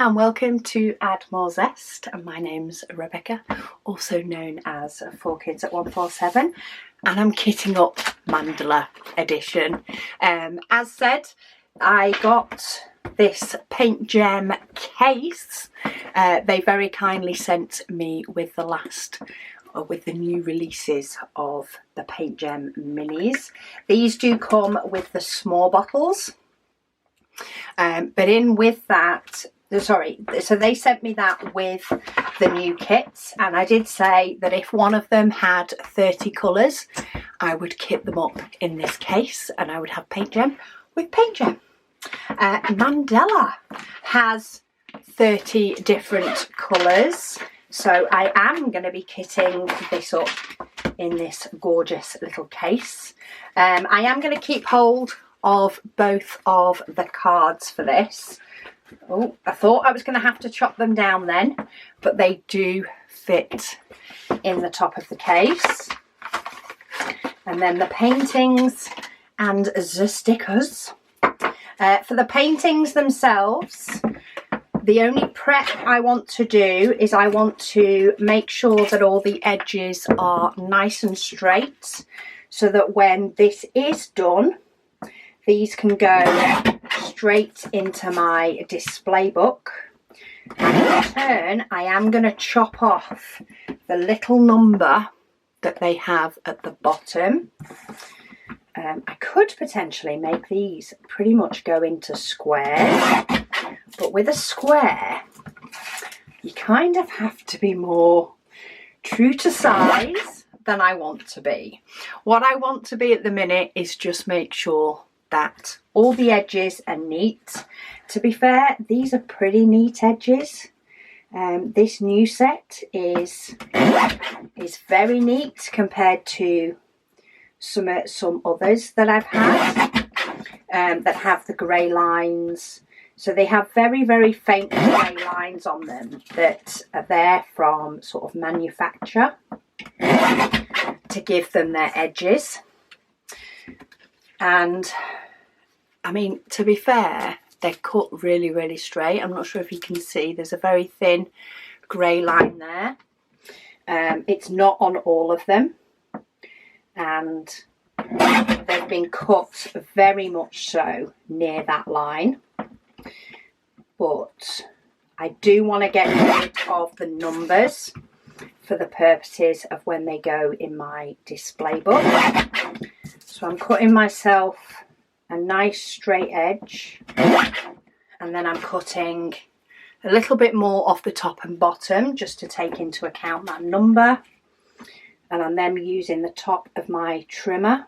and welcome to Add More Zest. My name's Rebecca, also known as 4Kids at 147, and I'm kitting up Mandela edition. As said, I got this PaintGem case. They very kindly sent me with the new releases of the PaintGem minis. These do come with the small bottles. But in with that, so they sent me that with the new kits, and I did say that if one of them had 30 colours, I would kit them up in this case, and I would have PaintGem with PaintGem. Mandela has 30 different colours, so I am going to be kitting this up in this gorgeous little case. I am going to keep hold of both of the cards for this. Oh, I thought I was going to have to chop them down then, but they do fit in the top of the case. And then the paintings and the stickers. For the paintings themselves, the only prep I want to do is I want to make sure that all the edges are nice and straight, so that when this is done, these can go straight into my display book. And in turn, I am going to chop off the little number that they have at the bottom. I could potentially make these pretty much go into squares, but with a square, you kind of have to be more true to size than I want to be. What I want to be at the minute is just make sure that all the edges are neat. To be fair, these are pretty neat edges. This new set is very neat compared to some others that I've had that have the grey lines. So they have very, very faint grey lines on them that are there from sort of manufacture to give them their edges. And I mean, to be fair, they're cut really, really straight. I'm not sure if you can see, there's a very thin grey line there. It's not on all of them, and they've been cut very much so near that line. But I do want to get rid of the numbers for the purposes of when they go in my display book. So I'm cutting myself a nice straight edge, and then I'm cutting a little bit more off the top and bottom just to take into account that number. And I'm then using the top of my trimmer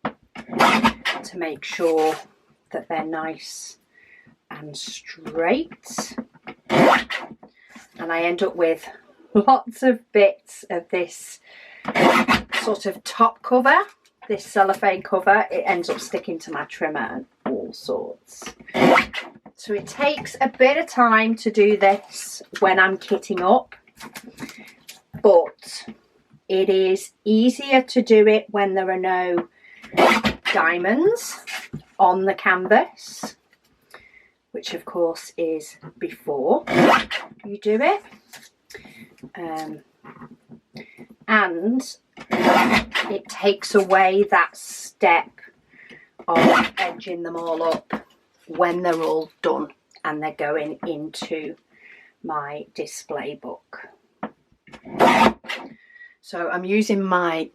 to make sure that they're nice and straight. And I end up with lots of bits of this sort of top cover, this cellophane cover. It ends up sticking to my trimmer and all sorts. So it takes a bit of time to do this when I'm kitting up, but it is easier to do it when there are no diamonds on the canvas, which of course is before you do it. And it takes away that step of edging them all up when they're all done and they're going into my display book. So I'm using my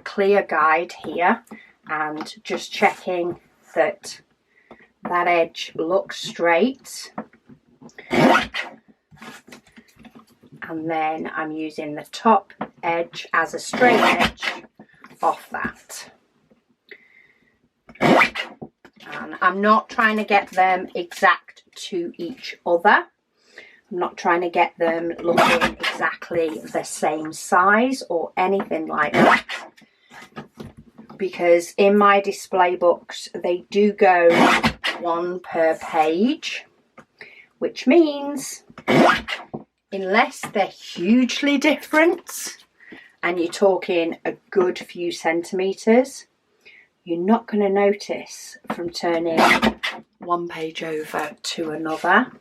clear guide here and just checking that that edge looks straight. And then I'm using the top edge as a straight edge off that. And I'm not trying to get them exact to each other. I'm not trying to get them looking exactly the same size or anything like that, because in my display books they do go one per page, which means unless they're hugely different and you're talking a good few centimetres, you're not going to notice from turning one page over to another.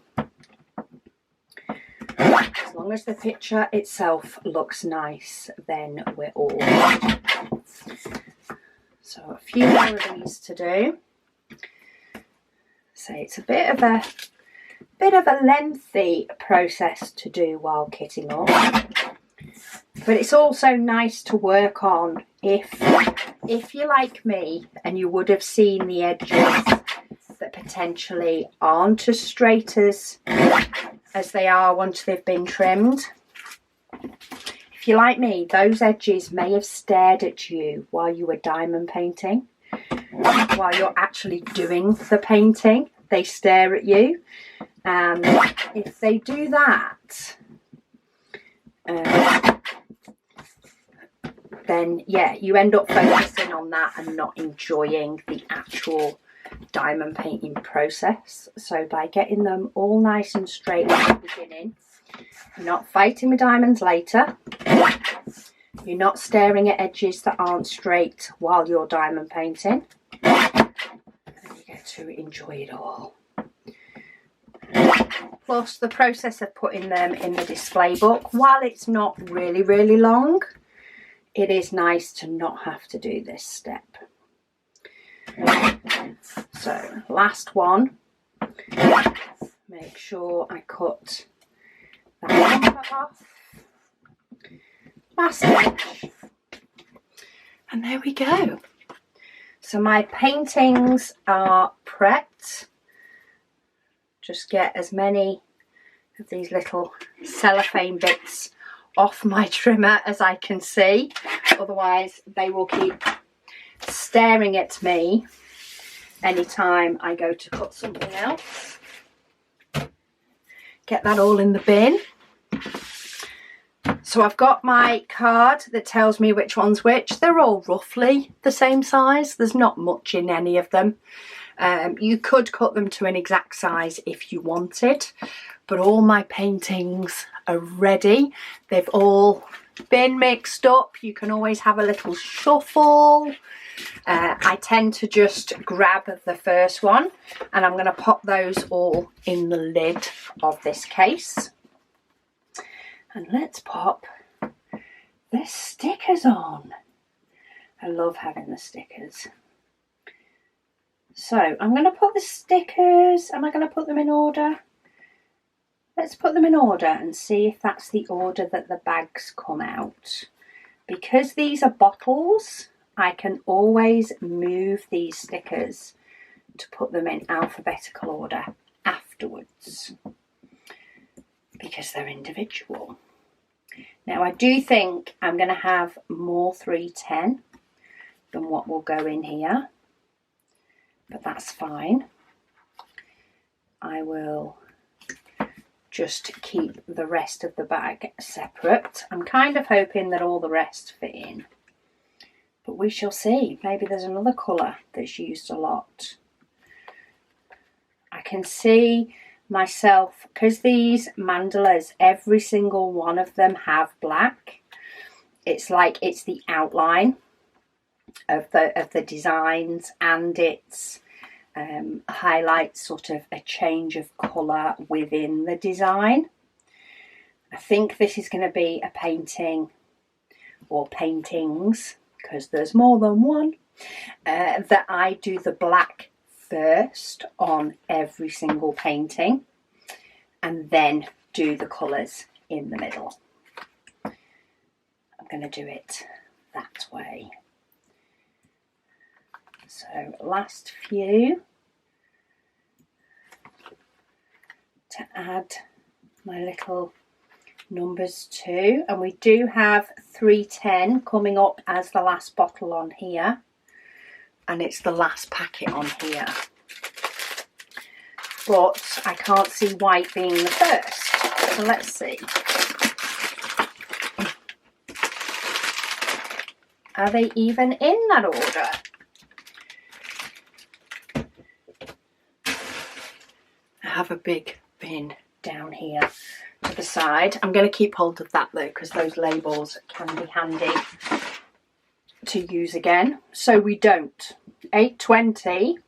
long as the picture itself looks nice, then we're all good. So a few more of these to do. So it's a bit of a lengthy process to do while kitting up, but it's also nice to work on if you're like me and you would have seen the edges that potentially aren't as straight as they are once they've been trimmed. If you're like me, those edges may have stared at you while you were diamond painting. While you're actually doing the painting, they stare at you. And if they do that, then yeah, you end up focusing on that and not enjoying the actual diamond painting process. So by getting them all nice and straight at the beginning, you're not fighting with diamonds later. You're not staring at edges that aren't straight while you're diamond painting. And you get to enjoy it all. Plus the process of putting them in the display book, while it's not really, really long, it is nice to not have to do this step. So last one, make sure I cut that one off. Last edge. And there we go. So my paintings are prepped. Just get as many of these little cellophane bits off my trimmer as I can see. Otherwise they will keep staring at me anytime I go to cut something else. Get that all in the bin. So I've got my card that tells me which one's which. They're all roughly the same size. There's not much in any of them. You could cut them to an exact size if you wanted, but all my paintings are ready. They've all been mixed up. You can always have a little shuffle. I tend to just grab the first one, and I'm going to pop those all in the lid of this case. And let's pop the stickers on. I love having the stickers. So I'm going to put the stickers, am I going to put them in order? Let's put them in order and see if that's the order that the bags come out. Because these are bottles, I can always move these stickers to put them in alphabetical order afterwards, because they're individual. Now I do think I'm going to have more 310 than what will go in here, but that's fine. I will just keep the rest of the bag separate. I'm kind of hoping that all the rest fit in, but we shall see. Maybe there's another colour that's used a lot. I can see myself, because these mandalas, every single one of them have black. It's like it's the outline of the designs, and it's highlights sort of a change of colour within the design. I think this is going to be a painting, or paintings, because there's more than one, that I do the black first on every single painting and then do the colours in the middle. I'm going to do it that way. So last few to add my little numbers to, and we do have 310 coming up as the last bottle on here, and it's the last packet on here, but I can't see white being the first, so let's see. Are they even in that order? I have a big bin down here to the side. I'm going to keep hold of that though, because those labels can be handy to use again. So we don't. 820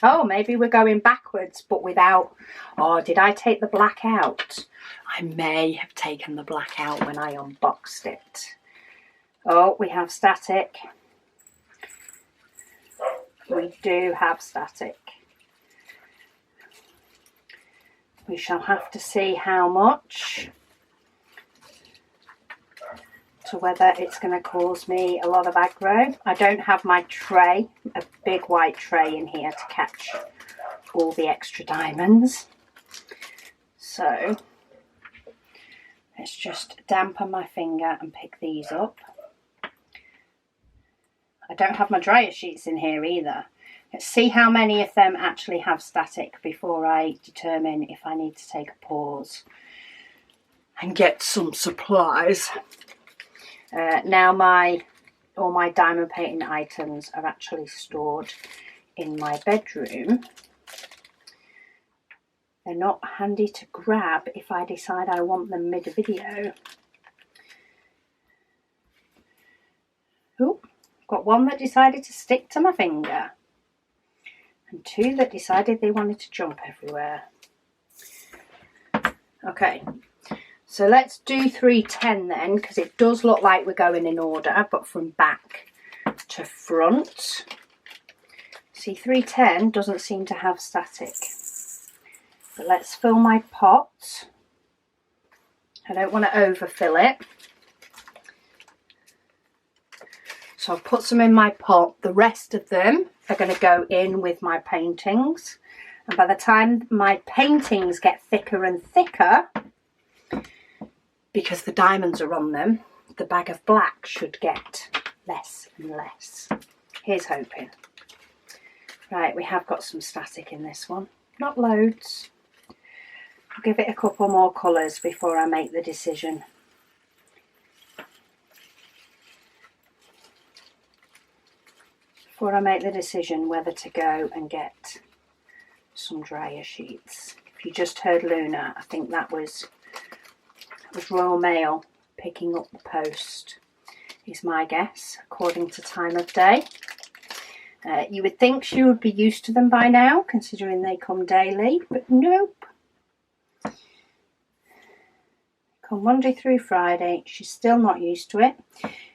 Oh, maybe we're going backwards, but without... Oh, did I take the black out? I may have taken the black out when I unboxed it. Oh, we have static. We do have static. We shall have to see how much, to whether it's going to cause me a lot of aggro. I don't have my tray, a big white tray in here to catch all the extra diamonds. So let's just dampen my finger and pick these up. I don't have my dryer sheets in here either. Let's see how many of them actually have static before I determine if I need to take a pause and get some supplies. Now all my diamond painting items are actually stored in my bedroom. They're not handy to grab if I decide I want them mid-video. Oh, got one that decided to stick to my finger. And two that decided they wanted to jump everywhere. Okay, so let's do 310 then, because it does look like we're going in order, but from back to front. See, 310 doesn't seem to have static. But let's fill my pot. I don't want to overfill it. So I've put some in my pot. The rest of them are going to go in with my paintings. And by the time my paintings get thicker and thicker, because the diamonds are on them, the bag of black should get less and less. Here's hoping. Right, we have got some static in this one. Not loads. I'll give it a couple more colours before I make the decision. Whether to go and get some dryer sheets. If you just heard Luna, I think that was Royal Mail picking up the post, is my guess, according to time of day. You would think she would be used to them by now, considering they come daily, but nope. Come Monday through Friday, she's still not used to it.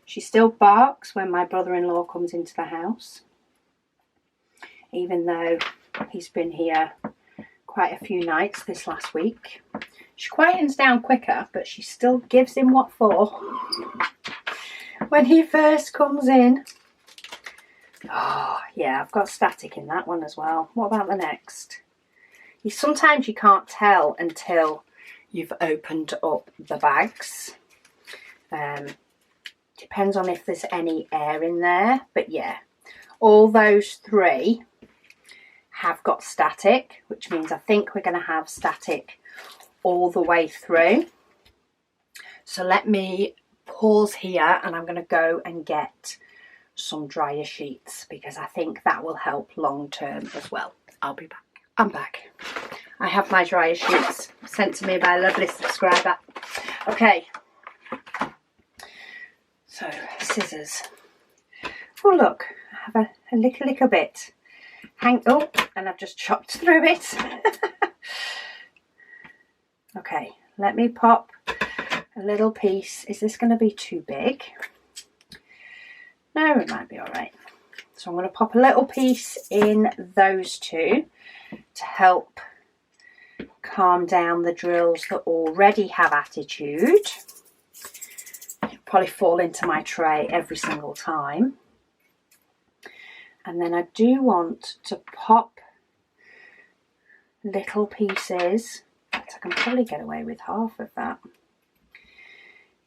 She still barks when my brother-in-law comes into the house, even though he's been here quite a few nights this last week. She quietens down quicker, but she still gives him what for when he first comes in. Oh, yeah, I've got static in that one as well. What about the next? Sometimes you can't tell until you've opened up the bags. Depends on if there's any air in there, but yeah, all those three have got static, which means I think we're going to have static all the way through. So let me pause here and I'm going to go and get some dryer sheets, because I think that will help long term as well. I'll be back. I'm back. I have my dryer sheets sent to me by a lovely subscriber. Okay. So, scissors. Oh, look, I have a little bit. Oh, and I've just chopped through it. Okay, let me pop a little piece. Is this going to be too big? No, it might be all right. So I'm going to pop a little piece in those two to help calm down the drills that already have attitude. Probably fall into my tray every single time. And then I do want to pop little pieces, I can probably get away with half of that,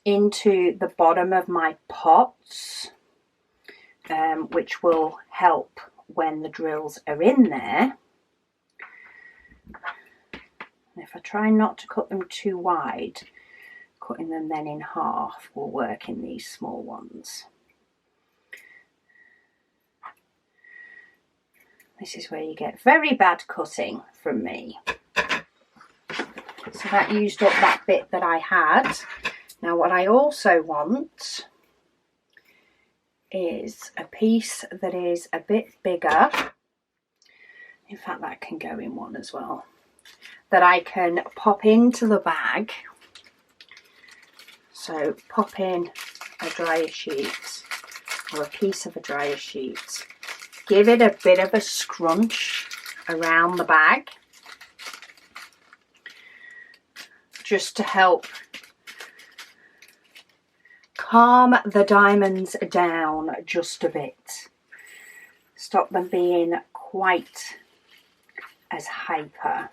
into the bottom of my pots, which will help when the drills are in there. And if I try not to cut them too wide, cutting them then in half will work in these small ones. This is where you get very bad cutting from me. So that used up that bit that I had. Now what I also want is a piece that is a bit bigger in fact that can go in one as well, that I can pop into the bag. So pop in a dryer sheet or a piece of a dryer sheet, give it a bit of a scrunch around the bag just to help calm the diamonds down just a bit, stop them being quite as hyper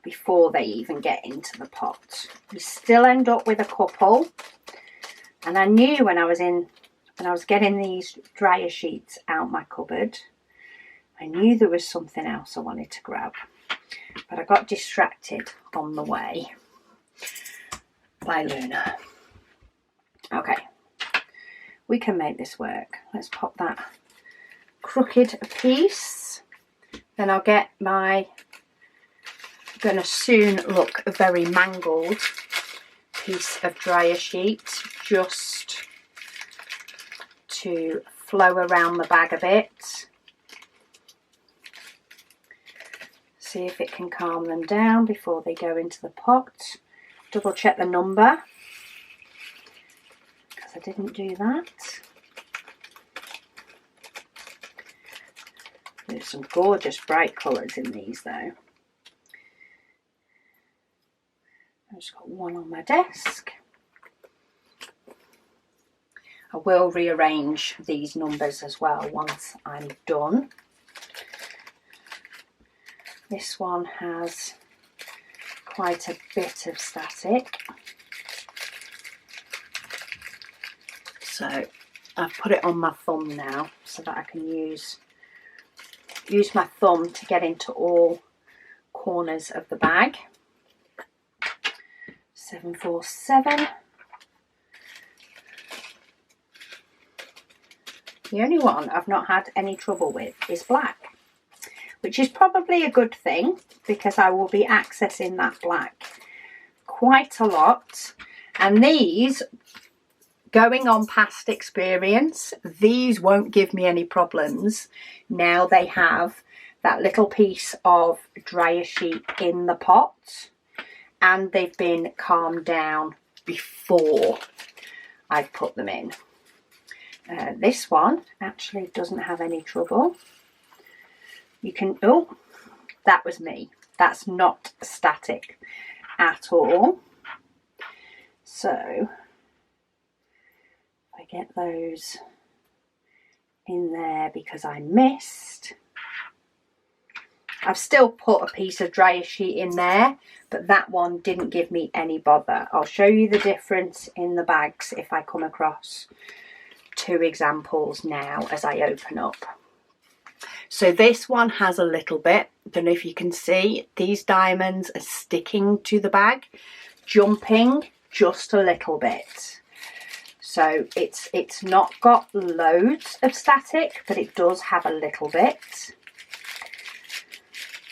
before they even get into the pot. You still end up with a couple, and I knew when I was getting these dryer sheets out my cupboard, I knew there was something else I wanted to grab, but I got distracted on the way by Luna. Okay, we can make this work. Let's pop that crooked piece, then I'll get my going to soon look very mangled piece of dryer sheet just to flow around the bag a bit, see if it can calm them down before they go into the pot. Double check the number because I didn't do that. There's some gorgeous bright colours in these though. I've just got one on my desk. I will rearrange these numbers as well once I'm done. This one has quite a bit of static, so I've put it on my thumb now so that I can use my thumb to get into all corners of the bag. 747. The only one I've not had any trouble with is black, which is probably a good thing because I will be accessing that black quite a lot. And these, going on past experience, these won't give me any problems. Now they have that little piece of dryer sheet in the pot, and they've been calmed down before I've put them in. This one actually doesn't have any trouble. You can, oh, that was me. That's not static at all. So I get those in there because I missed. I've still put a piece of dryer sheet in there, but that one didn't give me any bother. I'll show you the difference in the bags if I come across two examples now as I open up. So this one has a little bit, don't know if you can see, these diamonds are sticking to the bag, jumping just a little bit. So it's not got loads of static, but it does have a little bit.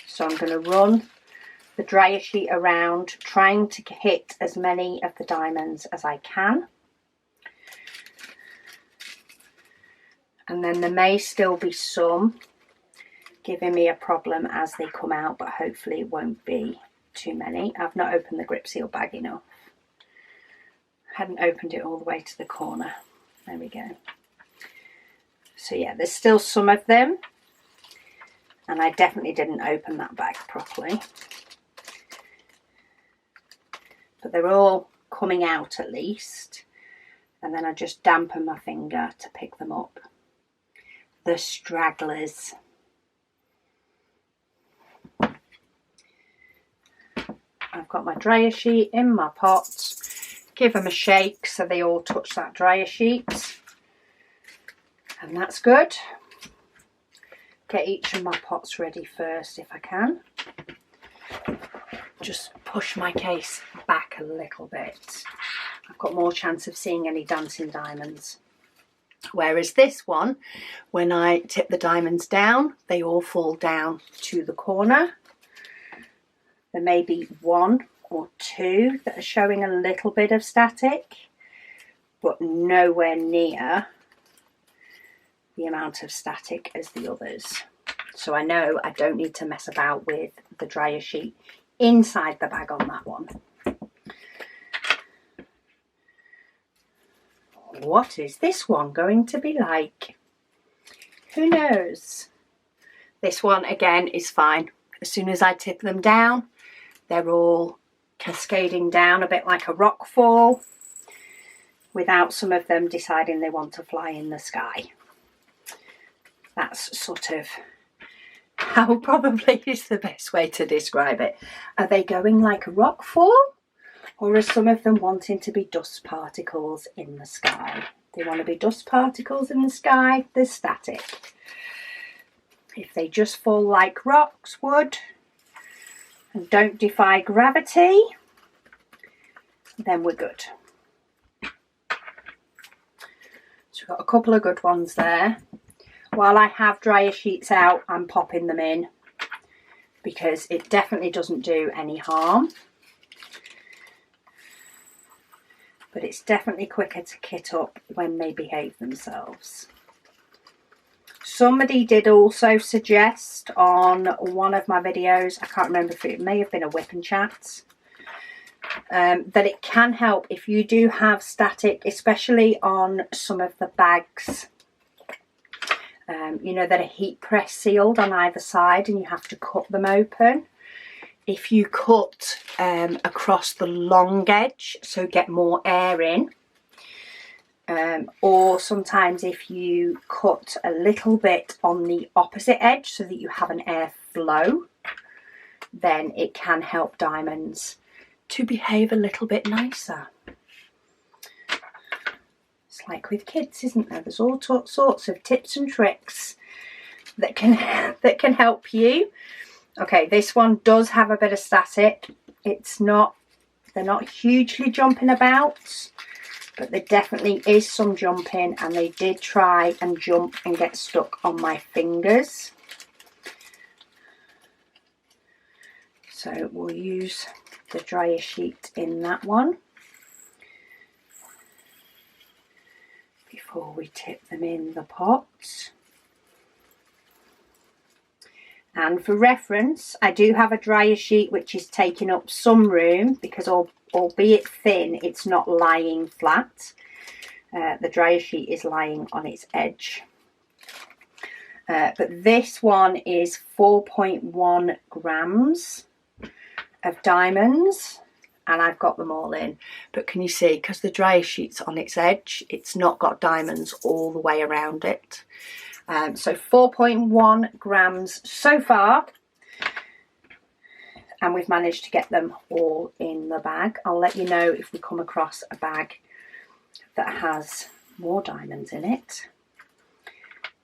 So I'm going to run the dryer sheet around, trying to hit as many of the diamonds as I can. And then there may still be some giving me a problem as they come out, but hopefully it won't be too many. I've not opened the grip seal bag enough. Hadn't opened it all the way to the corner. There we go. So yeah, there's still some of them. And I definitely didn't open that bag properly. But they're all coming out at least. And then I just dampen my finger to pick them up. The stragglers. I've got my dryer sheet in my pot. Give them a shake so they all touch that dryer sheet. And that's good. Get each of my pots ready first if I can. Just push my case back a little bit. I've got more chance of seeing any dancing diamonds. Whereas this one, when I tip the diamonds down, they all fall down to the corner. There may be one or two that are showing a little bit of static, but nowhere near the amount of static as the others. So I know I don't need to mess about with the dryer sheet inside the bag on that one. What is this one going to be like? Who knows? This one again is fine. As soon as I tip them down, they're all cascading down a bit like a rock fall, without some of them deciding they want to fly in the sky. That's sort of how probably is the best way to describe it. Are they going like a rock fall, or are some of them wanting to be dust particles in the sky? They want to be dust particles in the sky, they're static. If they just fall like rocks would and don't defy gravity, then we're good. So we've got a couple of good ones there. While I have dryer sheets out, I'm popping them in because it definitely doesn't do any harm. But it's definitely quicker to kit up when they behave themselves. Somebody did also suggest on one of my videos, I can't remember if it may have been a whip and chat, that it can help if you do have static, especially on some of the bags, you know, that are heat press sealed on either side and you have to cut them open. If you cut across the long edge, so get more air in, or sometimes if you cut a little bit on the opposite edge so that you have an air flow, then it can help diamonds to behave a little bit nicer. It's like with kids, isn't there? There's all sorts of tips and tricks that can help you. Okay, this one does have a bit of static. They're not hugely jumping about, but there definitely is some jumping, and they did try and jump and get stuck on my fingers. So we'll use the dryer sheet in that one before we tip them in the pot. And for reference, I do have a dryer sheet which is taking up some room because albeit thin, it's not lying flat. The dryer sheet is lying on its edge. But this one is 4.1 grams of diamonds, and I've got them all in. But can you see, because the dryer sheet's on its edge, it's not got diamonds all the way around it. So 4.1 grams so far, and we've managed to get them all in the bag. I'll let you know if we come across a bag that has more diamonds in it,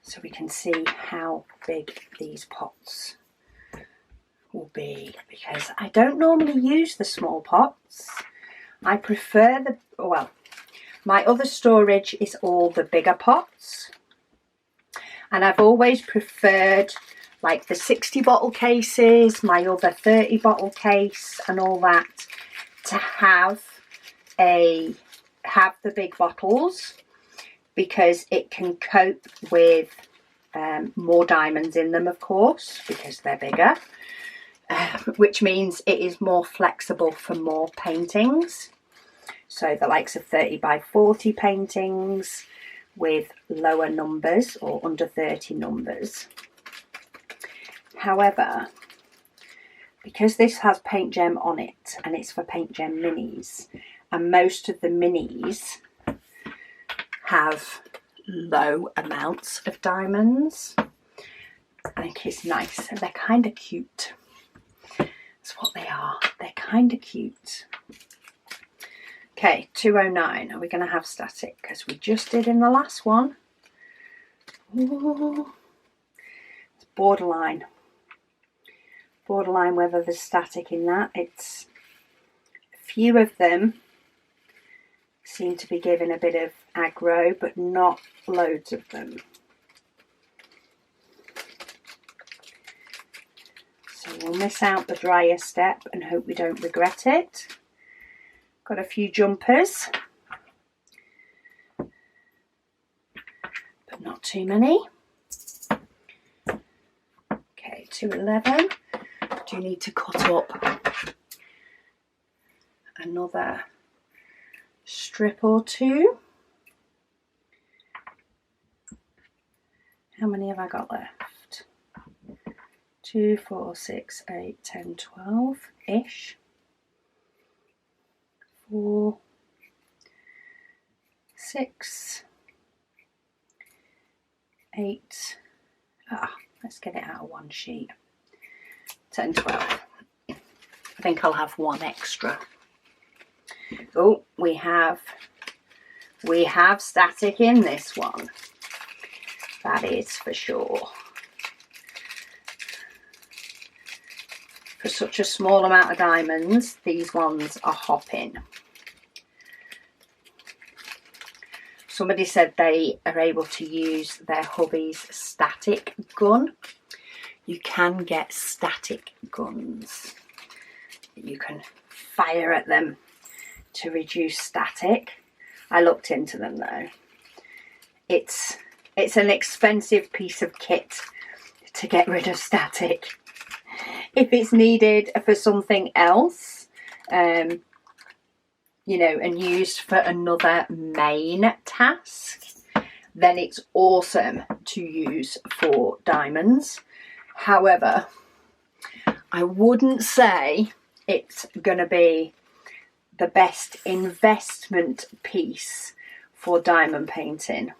so we can see how big these pots will be, because I don't normally use the small pots. I prefer my other storage is all the bigger pots. And I've always preferred like the 60 bottle cases, my other 30 bottle case and all that, to have the big bottles, because it can cope with more diamonds in them, of course, because they're bigger, which means it is more flexible for more paintings. So the likes of 30 by 40 paintings with lower numbers or under 30 numbers. However, because this has PaintGem on it and it's for PaintGem minis, and most of the minis have low amounts of diamonds, I think it's nice. They're kind of cute. That's what they are. They're kind of cute. Okay, 209. Are we going to have static? Because we just did in the last one. Ooh. It's borderline. Borderline whether there's static in that. It's a few of them seem to be giving a bit of aggro, but not loads of them. So we'll miss out the dryer step and hope we don't regret it. Got a few jumpers, but not too many. to 11. Do need to cut up another strip or two. How many have I got left? 2, 4, 6, 8, 10, 12-ish. 4, 6, 8. Let's get it out of one sheet. 10, 12. I think I'll have one extra. Oh, we have static in this one. That is for sure. For such a small amount of diamonds, these ones are hopping. Somebody said they are able to use their hubby's static gun. You can get static guns that you can fire at them to reduce static. I looked into them though. It's an expensive piece of kit to get rid of static. If it's needed for something else, you know, and used for another main task, then it's awesome to use for diamonds. However, I wouldn't say it's going to be the best investment piece for diamond painting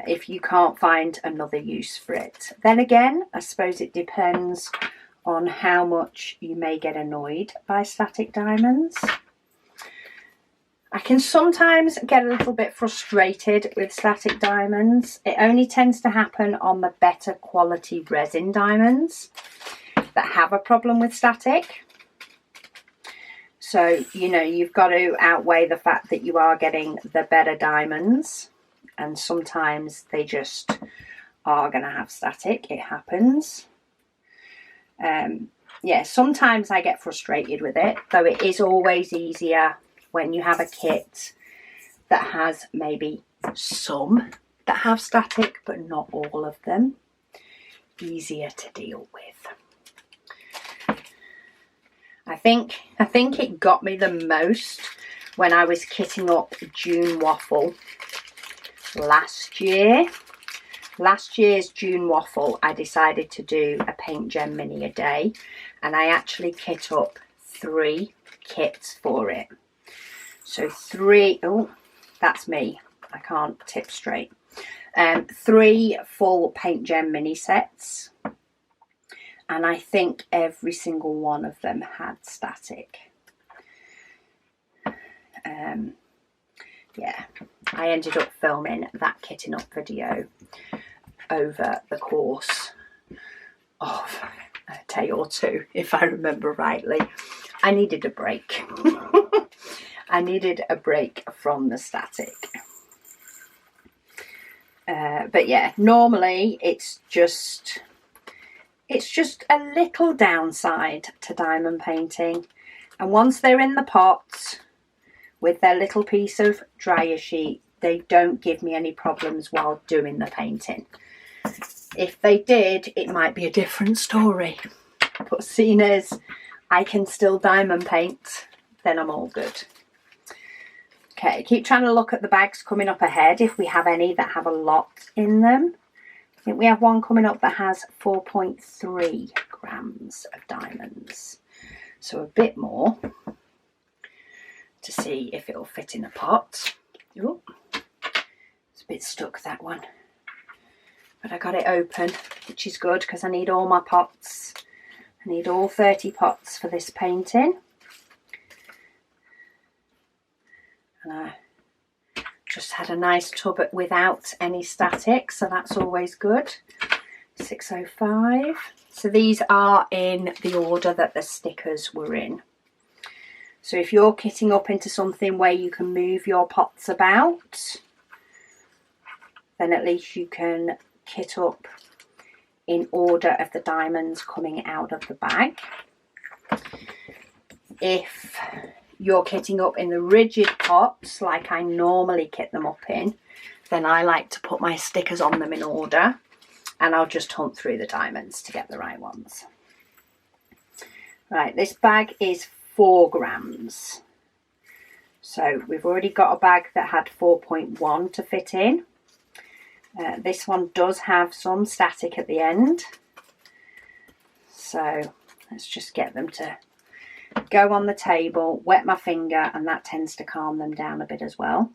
if you can't find another use for it. Then again, I suppose it depends on how much you may get annoyed by static diamonds. I can sometimes get a little bit frustrated with static diamonds. It only tends to happen on the better quality resin diamonds that have a problem with static. So, you know, you've got to outweigh the fact that you are getting the better diamonds, and sometimes they just are going to have static. It happens. Yeah, sometimes I get frustrated with it, though it is always easier when you have a kit that has maybe some that have static, but not all of them. Easier to deal with. I think it got me the most when I was kitting up June Waffle last year. Last year's June Waffle, I decided to do a PaintGem mini a day, and I actually kit up 3 kits for it. So 3, oh, that's me, I can't tip straight. 3 full PaintGem mini sets, and I think every single one of them had static. Yeah, I ended up filming that kitting up video over the course of a day or 2, if I remember rightly. I needed a break. I needed a break from the static. But yeah, normally it's just a little downside to diamond painting. And once they're in the pot with their little piece of dryer sheet, they don't give me any problems while doing the painting. If they did, it might be a different story. But seeing as I can still diamond paint, then I'm all good. Okay, keep trying to look at the bags coming up ahead if we have any that have a lot in them. I think we have one coming up that has 4.3 grams of diamonds. So a bit more to see if it'll fit in a pot. Ooh, it's a bit stuck, that one. But I got it open, which is good because I need all my pots. I need all 30 pots for this painting. And I just had a nice tub without any static, so that's always good. 605. So these are in the order that the stickers were in. So if you're kitting up into something where you can move your pots about, then at least you can kit up in order of the diamonds coming out of the bag. If you're kitting up in the rigid pots like I normally kit them up in, then I like to put my stickers on them in order, and I'll just hunt through the diamonds to get the right ones. Right, this bag is 4 grams. So we've already got a bag that had 4.1 to fit in. This one does have some static at the end. So let's just get them to go on the table, wet my finger, and that tends to calm them down a bit as well.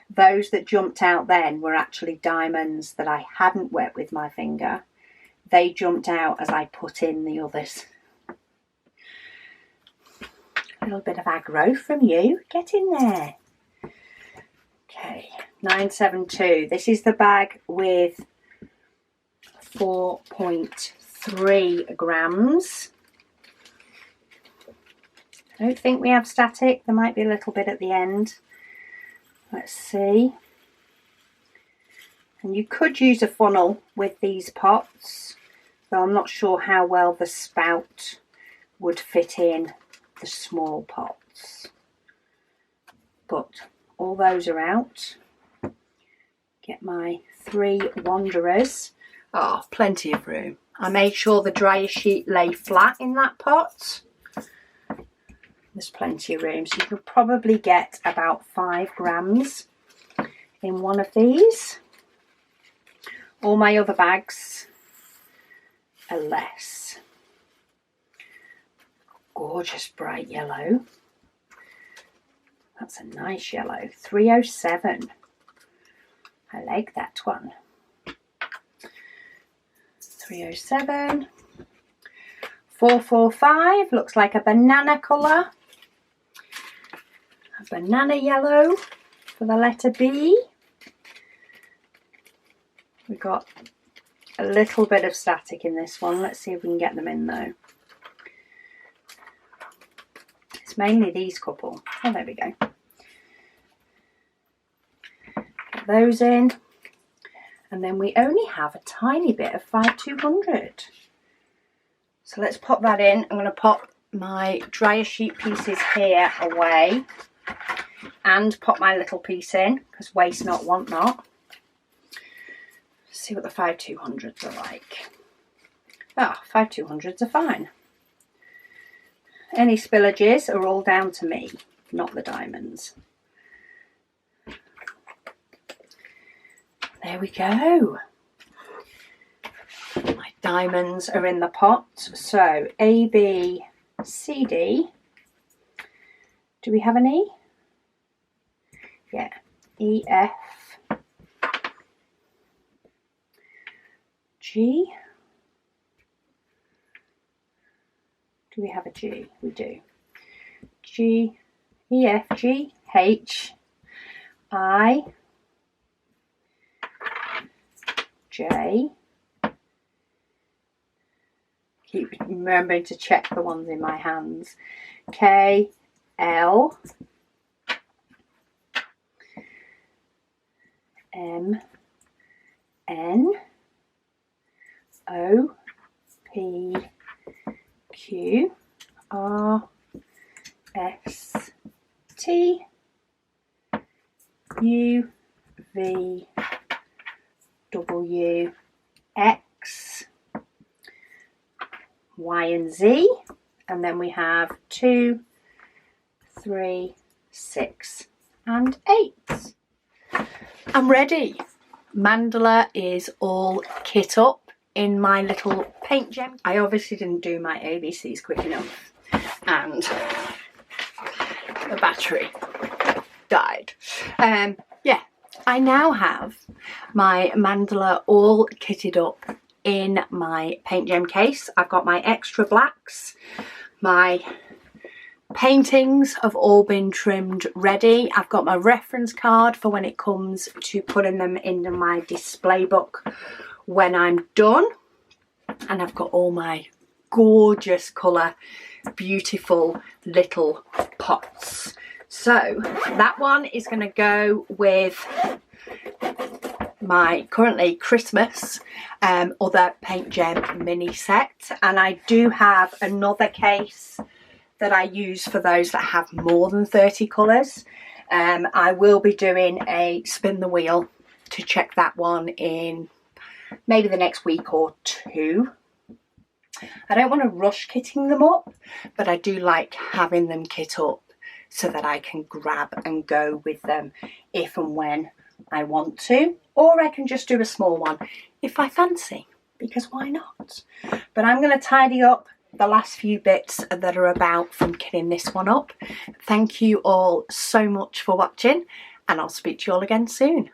Those that jumped out then were actually diamonds that I hadn't wet with my finger. They jumped out as I put in the others. A little bit of aggro from you. Get in there. Okay, 972. This is the bag with 4.3 grams. I don't think we have static. There might be a little bit at the end. Let's see. And you could use a funnel with these pots, though I'm not sure how well the spout would fit in the small pots. But all those are out. Get my 3 wanderers. Oh, plenty of room. I made sure the dryer sheet lay flat in that pot. There's plenty of room, so you could probably get about 5 grams in one of these. All my other bags are less. Gorgeous bright yellow. That's a nice yellow. 307. I like that one. 307. 445. Looks like a banana colour. A banana yellow for the letter B. We've got a little bit of static in this one. Let's see if we can get them in though. It's mainly these couple. Oh, there we go. Get those in. And then we only have a tiny bit of 5200. So let's pop that in. I'm going to pop my dryer sheet pieces here away and pop my little piece in, because waste not, want not. See what the 5200s are like. Ah, 5200s are fine. Any spillages are all down to me, not the diamonds. There we go. My diamonds are in the pot. So A, B, C, D. Do we have an E? Yeah. E, F, G. Do we have a G? We do. G, E, F, G, H, I, J. Keep remembering to check the ones in my hands. K, L, M, N, O, P, Q, R, S, T, U, V, W, X, Y and Z, and then we have 2, 3, 6 and 8. I'm ready. Mandela is all kit up in my little PaintGem. I obviously didn't do my ABCs quick enough and the battery died. Yeah, I now have my Mandela all kitted up in my PaintGem case. I've got my extra blacks, my paintings have all been trimmed ready. I've got my reference card for when it comes to putting them into my display book when I'm done. And I've got all my gorgeous colour, beautiful little pots. So that one is going to go with my currently Christmas other PaintGem mini set. And I do have another case that I use for those that have more than 30 colours. I will be doing a spin the wheel to check that one in maybe the next week or two. I don't want to rush kitting them up, but I do like having them kit up so that I can grab and go with them if and when I want to, or I can just do a small one if I fancy, because why not? But I'm going to tidy up the last few bits that are about from kitting this one up. Thank you all so much for watching, and I'll speak to you all again soon.